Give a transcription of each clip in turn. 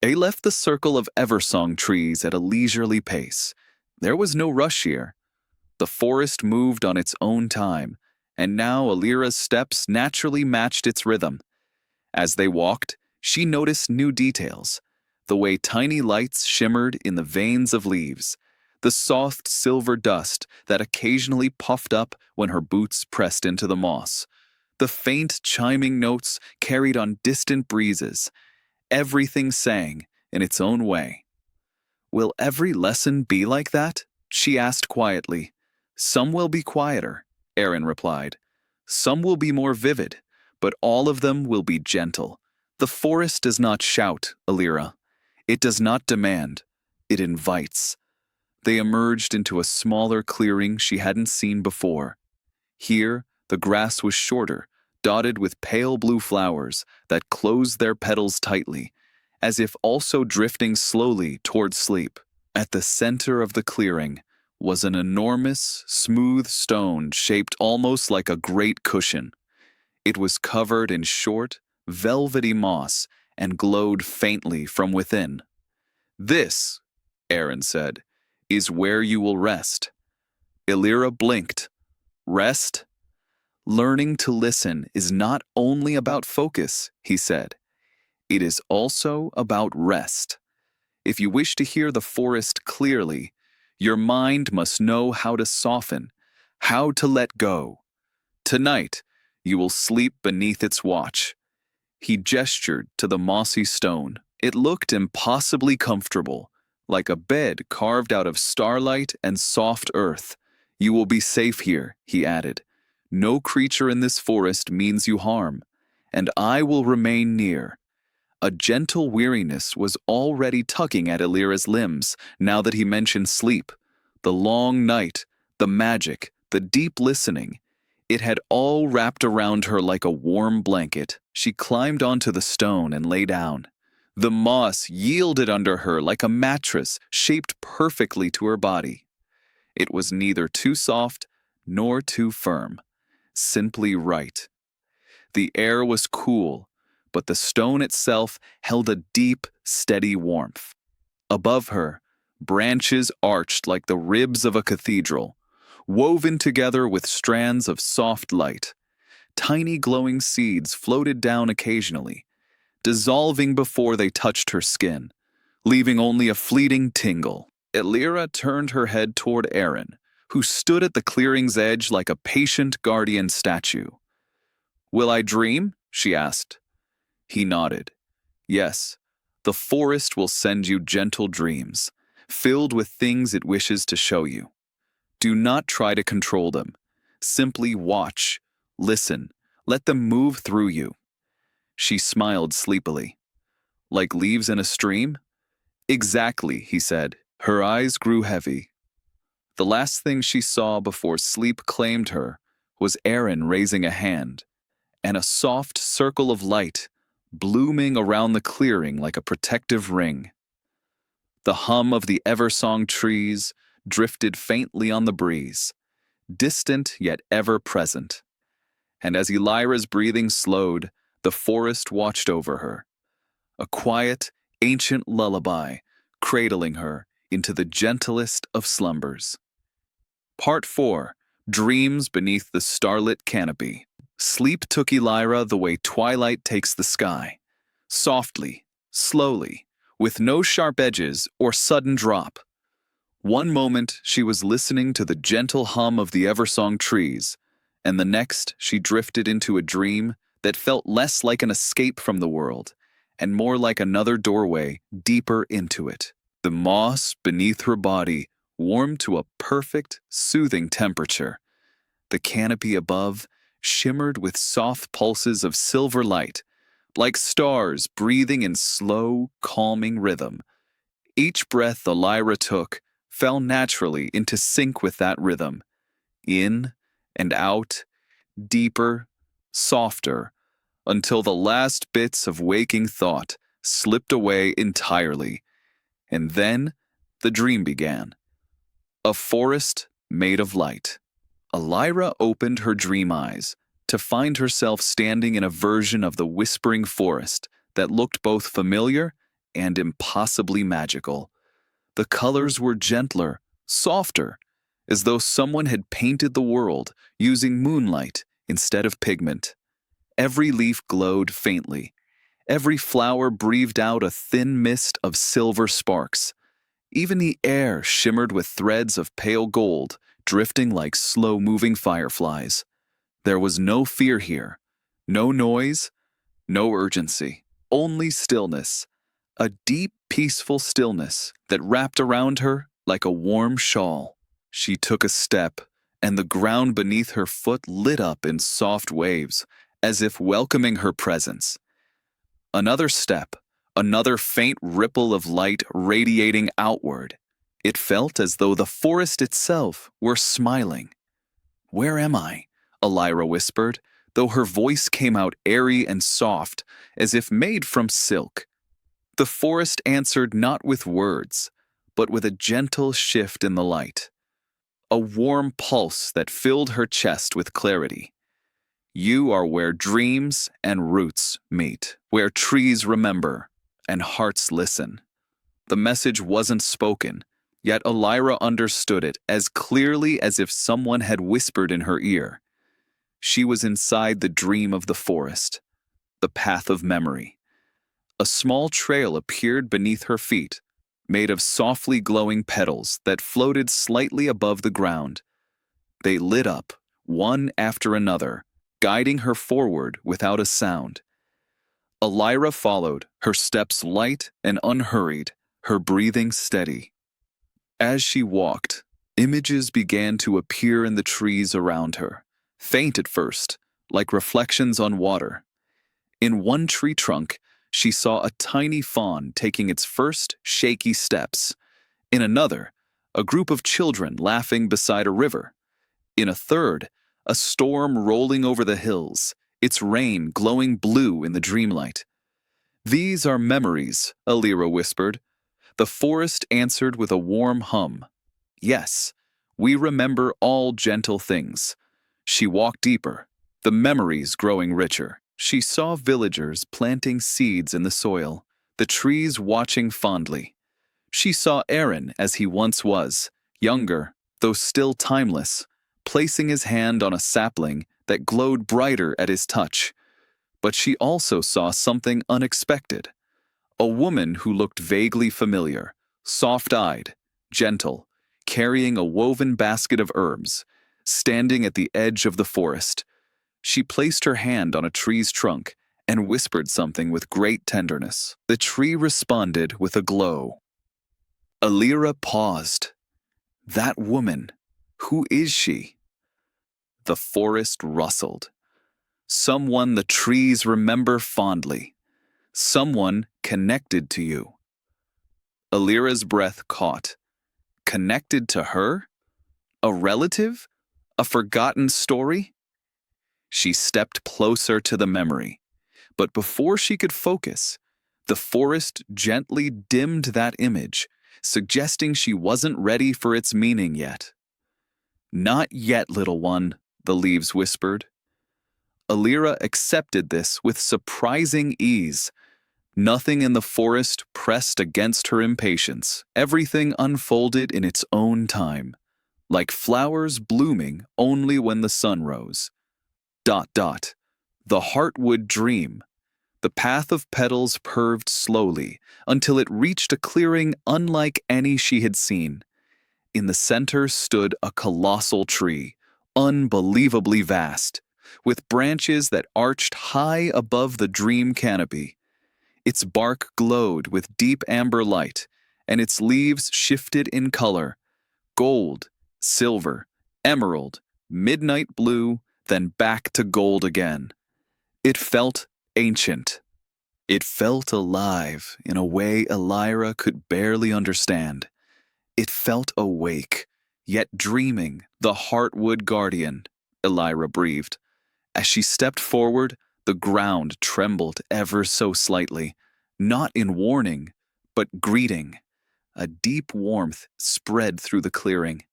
They left the circle of Eversong trees at a leisurely pace. There was no rush here. The forest moved on its own time, and now Lyra's steps naturally matched its rhythm. As they walked, she noticed new details: the way tiny lights shimmered in the veins of leaves, the soft silver dust that occasionally puffed up when her boots pressed into the moss, the faint chiming notes carried on distant breezes. Everything sang in its own way. "Will every lesson be like that?" she asked quietly. "Some will be quieter," Aaron replied. "Some will be more vivid, but all of them will be gentle. The forest does not shout, Lyra. It does not demand. It invites." They emerged into a smaller clearing she hadn't seen before. Here, the grass was shorter, dotted with pale blue flowers that closed their petals tightly, as if also drifting slowly toward sleep. At the center of the clearing was an enormous, smooth stone shaped almost like a great cushion. It was covered in short, velvety moss and glowed faintly from within. "This," Aaron said, "is where you will rest." Lyra blinked. "Rest?" "Learning to listen is not only about focus," he said. "It is also about rest. If you wish to hear the forest clearly, your mind must know how to soften, how to let go. Tonight, you will sleep beneath its watch." He gestured to the mossy stone. It looked impossibly comfortable, like a bed carved out of starlight and soft earth. "You will be safe here," he added. "No creature in this forest means you harm, and I will remain near." A gentle weariness was already tugging at Lyra's limbs now that he mentioned sleep. The long night, the magic, the deep listening. It had all wrapped around her like a warm blanket. She climbed onto the stone and lay down. The moss yielded under her like a mattress shaped perfectly to her body. It was neither too soft nor too firm. Simply right. The air was cool, but the stone itself held a deep, steady warmth. Above her, branches arched like the ribs of a cathedral, woven together with strands of soft light. Tiny glowing seeds floated down occasionally, dissolving before they touched her skin, leaving only a fleeting tingle. Lyra turned her head toward Aaron, who stood at the clearing's edge like a patient guardian statue. "Will I dream?" she asked. He nodded. "Yes, the forest will send you gentle dreams, filled with things it wishes to show you. Do not try to control them. Simply watch, listen, let them move through you." She smiled sleepily. "Like leaves in a stream?" "Exactly," he said. Her eyes grew heavy. The last thing she saw before sleep claimed her was Aaron raising a hand, and a soft circle of light blooming around the clearing like a protective ring. The hum of the Eversong trees drifted faintly on the breeze, distant yet ever present. And as Lyra's breathing slowed, the forest watched over her, a quiet, ancient lullaby cradling her into the gentlest of slumbers. Part 4. Dreams Beneath the Starlit Canopy. Sleep took Lyra the way twilight takes the sky, softly, slowly, with no sharp edges or sudden drop. One moment she was listening to the gentle hum of the Eversong trees, and the next she drifted into a dream that felt less like an escape from the world and more like another doorway deeper into it. The moss beneath her body warmed to a perfect, soothing temperature. The canopy above shimmered with soft pulses of silver light, like stars breathing in slow, calming rhythm. Each breath Lyra took fell naturally into sync with that rhythm. In and out, deeper, softer, until the last bits of waking thought slipped away entirely. And then the dream began. A forest made of light. Lyra opened her dream eyes to find herself standing in a version of the whispering forest that looked both familiar and impossibly magical. The colors were gentler, softer, as though someone had painted the world using moonlight instead of pigment. Every leaf glowed faintly. Every flower breathed out a thin mist of silver sparks. Even the air shimmered with threads of pale gold, drifting like slow-moving fireflies. There was no fear here, no noise, no urgency, only stillness. A deep, peaceful stillness that wrapped around her like a warm shawl. She took a step, and the ground beneath her foot lit up in soft waves, as if welcoming her presence. Another step, another faint ripple of light radiating outward. It felt as though the forest itself were smiling. "Where am I?" Lyria whispered, though her voice came out airy and soft, as if made from silk. The forest answered not with words, but with a gentle shift in the light. A warm pulse that filled her chest with clarity. "You are where dreams and roots meet, where trees remember and hearts listen." The message wasn't spoken, yet Lyria understood it as clearly as if someone had whispered in her ear. She was inside the dream of the forest, the path of memory. A small trail appeared beneath her feet, made of softly glowing petals that floated slightly above the ground. They lit up, one after another, guiding her forward without a sound. Lyria followed, her steps light and unhurried, her breathing steady. As she walked, images began to appear in the trees around her, faint at first, like reflections on water. In one tree trunk, she saw a tiny fawn taking its first shaky steps. In another, a group of children laughing beside a river. In a third, a storm rolling over the hills, its rain glowing blue in the dreamlight. "These are memories," Lyria whispered. The forest answered with a warm hum. "Yes, we remember all gentle things." She walked deeper, the memories growing richer. She saw villagers planting seeds in the soil, the trees watching fondly. She saw Aaron as he once was, younger, though still timeless, placing his hand on a sapling that glowed brighter at his touch. But she also saw something unexpected. A woman who looked vaguely familiar, soft-eyed, gentle, carrying a woven basket of herbs, standing at the edge of the forest. She placed her hand on a tree's trunk and whispered something with great tenderness. The tree responded with a glow. Lyria paused. That woman, who is she? The forest rustled. Someone the trees remember fondly. Someone connected to you. Lyria's breath caught. Connected to her? A relative? A forgotten story? She stepped closer to the memory, but before she could focus, the forest gently dimmed that image, suggesting she wasn't ready for its meaning yet. "Not yet, little one," the leaves whispered. Lyria accepted this with surprising ease. Nothing in the forest pressed against her impatience. Everything unfolded in its own time, like flowers blooming only when the sun rose. ... The heart would dream. The path of petals curved slowly until it reached a clearing unlike any she had seen. In the center stood a colossal tree, unbelievably vast, with branches that arched high above the dream canopy. Its bark glowed with deep amber light, and its leaves shifted in color: gold, silver, emerald, midnight blue, then back to gold again. It felt ancient. It felt alive in a way Lyria could barely understand. It felt awake, yet dreaming, the heartwood guardian, Lyria breathed. As she stepped forward, the ground trembled ever so slightly, not in warning, but greeting. A deep warmth spread through the clearing.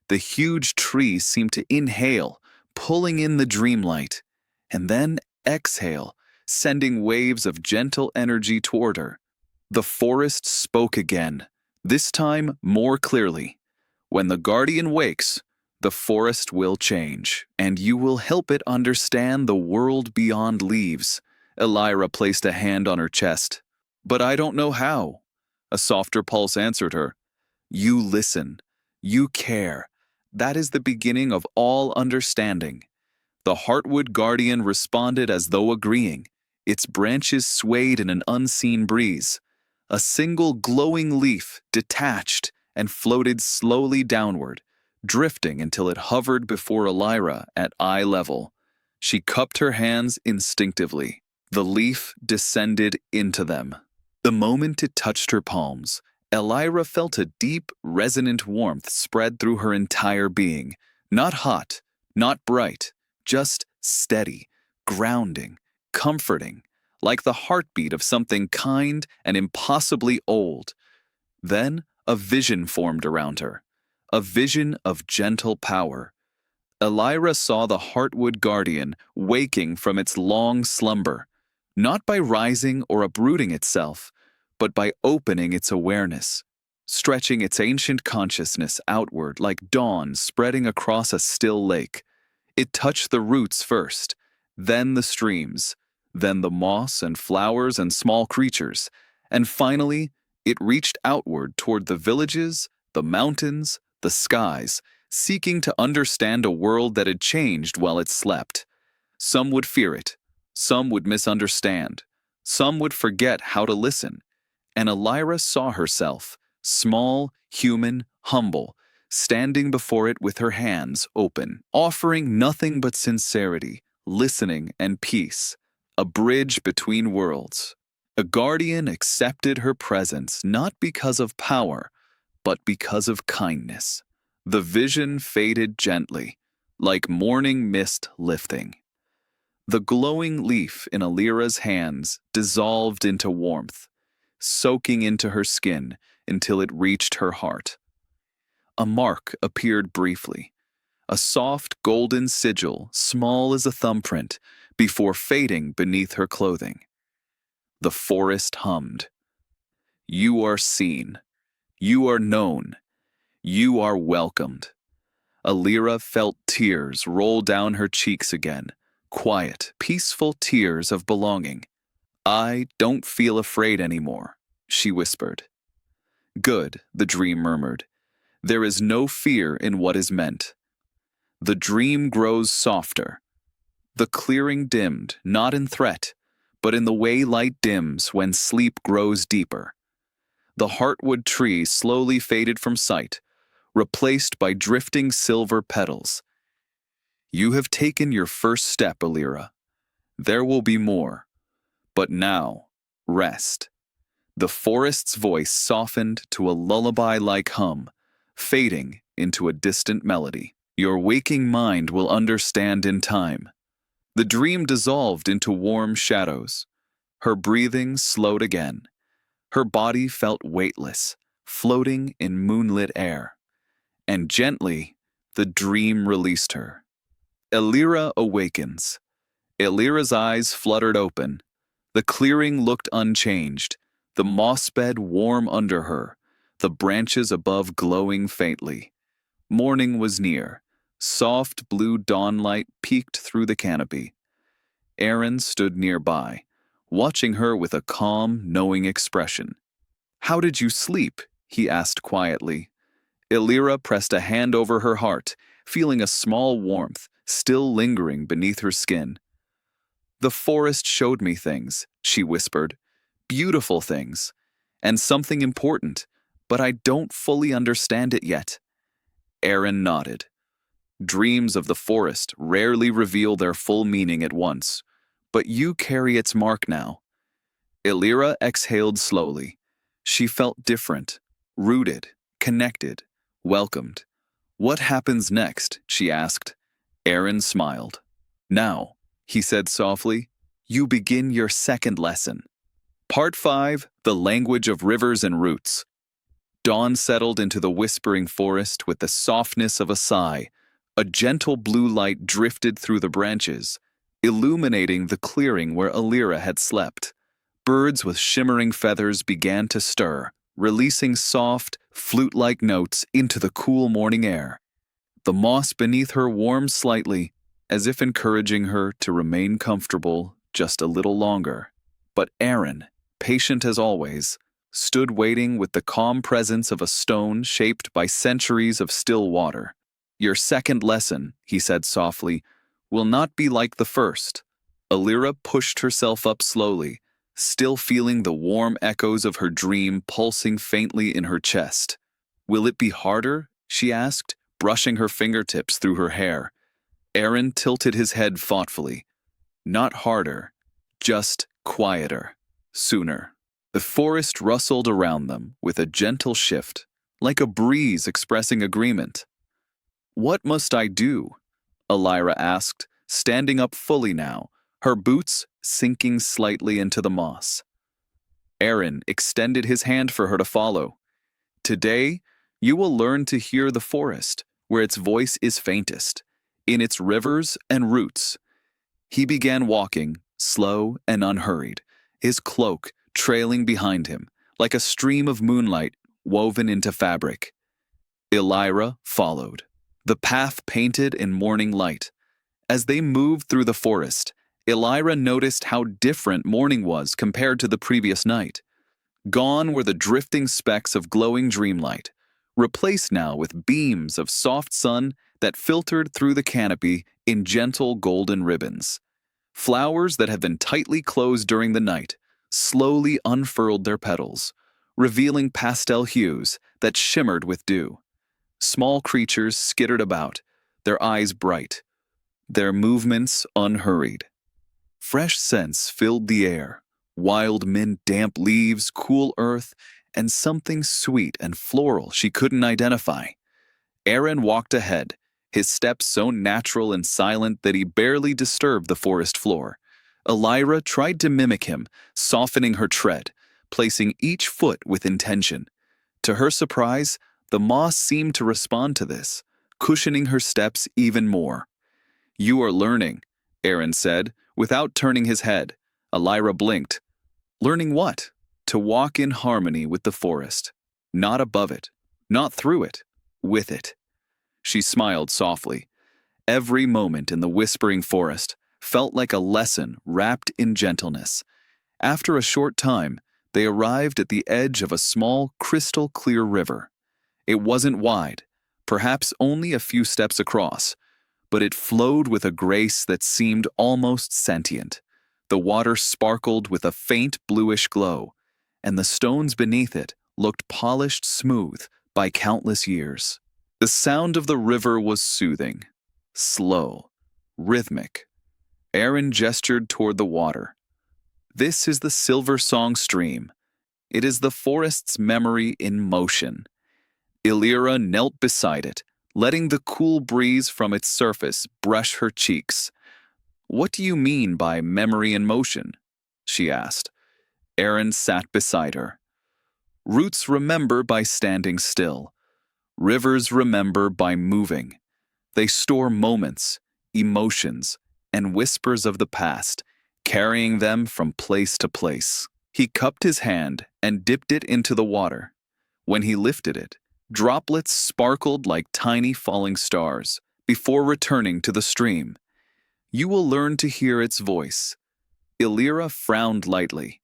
The huge tree seemed to inhale, pulling in the dreamlight, and then exhale, sending waves of gentle energy toward her. The forest spoke again, this time more clearly. When the guardian wakes, the forest will change, and you will help it understand the world beyond leaves. Lyra placed a hand on her chest. But I don't know how. A softer pulse answered her. You listen. You care. That is the beginning of all understanding. The Heartwood Guardian responded as though agreeing. Its branches swayed in an unseen breeze. A single glowing leaf detached and floated slowly downward, drifting until it hovered before Lyra at eye level. She cupped her hands instinctively. The leaf descended into them. The moment it touched her palms, Lyra felt a deep, resonant warmth spread through her entire being. Not hot, not bright, just steady, grounding, comforting, like the heartbeat of something kind and impossibly old. Then a vision formed around her, a vision of gentle power. Lyra saw the Heartwood Guardian waking from its long slumber, not by rising or uprooting itself, but by opening its awareness, stretching its ancient consciousness outward like dawn spreading across a still lake. It touched the roots first, then the streams, then the moss and flowers and small creatures, and finally, it reached outward toward the villages, the mountains, the skies, seeking to understand a world that had changed while it slept. Some would fear it, some would misunderstand, some would forget how to listen, and Lyra saw herself, small, human, humble, standing before it with her hands open, offering nothing but sincerity, listening, and peace, a bridge between worlds. A guardian accepted her presence not because of power, but because of kindness. The vision faded gently, like morning mist lifting. The glowing leaf in Lyra's hands dissolved into warmth, soaking into her skin until it reached her heart. A mark appeared briefly, a soft golden sigil small as a thumbprint, before fading beneath her clothing. The forest hummed. You are seen. You are known. You are welcomed. Lyra felt tears roll down her cheeks again, quiet, peaceful tears of belonging. I don't feel afraid anymore, she whispered. Good, the dream murmured. There is no fear in what is meant. The dream grows softer. The clearing dimmed, not in threat, but in the way light dims when sleep grows deeper. The heartwood tree slowly faded from sight, replaced by drifting silver petals. You have taken your first step, Lyra. There will be more. But now, rest. The forest's voice softened to a lullaby-like hum, fading into a distant melody. Your waking mind will understand in time. The dream dissolved into warm shadows. Her breathing slowed again. Her body felt weightless, floating in moonlit air. And gently, the dream released her. Lyra awakens. Lyra's eyes fluttered open. The clearing looked unchanged, the moss bed warm under her, the branches above glowing faintly. Morning was near. Soft blue dawnlight peeked through the canopy. Aaron stood nearby, watching her with a calm, knowing expression. How did you sleep? He asked quietly. Lyra pressed a hand over her heart, feeling a small warmth still lingering beneath her skin. The forest showed me things, she whispered. Beautiful things. And something important, but I don't fully understand it yet. Aaron nodded. Dreams of the forest rarely reveal their full meaning at once, but you carry its mark now. Lyra exhaled slowly. She felt different, rooted, connected, welcomed. What happens next? She asked. Aaron smiled. Now, he said softly, you begin your second lesson. Part 5, The Language of Rivers and Roots. Dawn settled into the whispering forest with the softness of a sigh. A gentle blue light drifted through the branches, illuminating the clearing where Lyra had slept. Birds with shimmering feathers began to stir, releasing soft, flute-like notes into the cool morning air. The moss beneath her warmed slightly, as if encouraging her to remain comfortable just a little longer. But Aaron, patient as always, stood waiting with the calm presence of a stone shaped by centuries of still water. "Your second lesson," he said softly, "will not be like the first." Lyria pushed herself up slowly, still feeling the warm echoes of her dream pulsing faintly in her chest. "Will it be harder?" she asked, brushing her fingertips through her hair. Aaron tilted his head thoughtfully. "Not harder, just quieter, sooner." The forest rustled around them with a gentle shift, like a breeze expressing agreement. "What must I do?" Lyria asked, standing up fully now, her boots sinking slightly into the moss. Aaron extended his hand for her to follow. "Today, you will learn to hear the forest, where its voice is faintest, in its rivers and roots." He began walking, slow and unhurried, his cloak trailing behind him, like a stream of moonlight woven into fabric. Lyria followed, the path painted in morning light. As they moved through the forest, Lyria noticed how different morning was compared to the previous night. Gone were the drifting specks of glowing dreamlight, replaced now with beams of soft sun that filtered through the canopy in gentle golden ribbons. Flowers that had been tightly closed during the night slowly unfurled their petals, revealing pastel hues that shimmered with dew. Small creatures skittered about, their eyes bright, their movements unhurried. Fresh scents filled the air, wild mint, damp leaves, cool earth, and something sweet and floral she couldn't identify. Aaron walked ahead, his steps so natural and silent that he barely disturbed the forest floor. Lyria tried to mimic him, softening her tread, placing each foot with intention. To her surprise, the moss seemed to respond to this, cushioning her steps even more. "You are learning," Aaron said, without turning his head. Lyria blinked. "Learning what?" "To walk in harmony with the forest. Not above it, not through it, with it." She smiled softly. Every moment in the whispering forest felt like a lesson wrapped in gentleness. After a short time, they arrived at the edge of a small, crystal-clear river. It wasn't wide, perhaps only a few steps across, but it flowed with a grace that seemed almost sentient. The water sparkled with a faint bluish glow, and the stones beneath it looked polished smooth by countless years. The sound of the river was soothing, slow, rhythmic. Aaron gestured toward the water. "This is the Silver Song Stream. It is the forest's memory in motion." Lyria knelt beside it, letting the cool breeze from its surface brush her cheeks. "What do you mean by memory in motion?" she asked. Aaron sat beside her. "Roots remember by standing still. Rivers remember by moving. They store moments, emotions, and whispers of the past, carrying them from place to place." He cupped his hand and dipped it into the water. When he lifted it, droplets sparkled like tiny falling stars before returning to the stream. "You will learn to hear its voice." Lyria frowned lightly.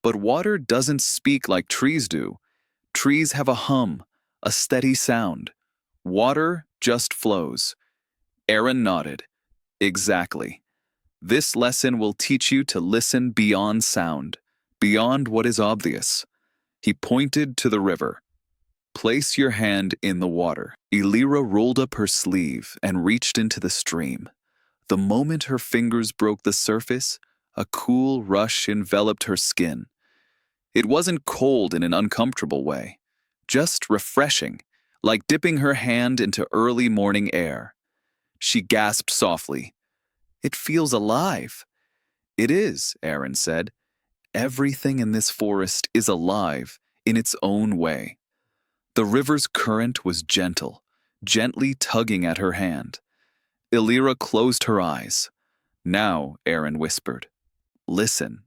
"But water doesn't speak like trees do. Trees have a hum, a steady sound. Water just flows." Aaron nodded. "Exactly. This lesson will teach you to listen beyond sound, beyond what is obvious." He pointed to the river. "Place your hand in the water." Lyria rolled up her sleeve and reached into the stream. The moment her fingers broke the surface, a cool rush enveloped her skin. It wasn't cold in an uncomfortable way, just refreshing, like dipping her hand into early morning air. She gasped softly. "It feels alive." "It is," Aaron said. "Everything in this forest is alive in its own way." The river's current was gentle, gently tugging at her hand. Lyria closed her eyes. "Now," Aaron whispered, "listen."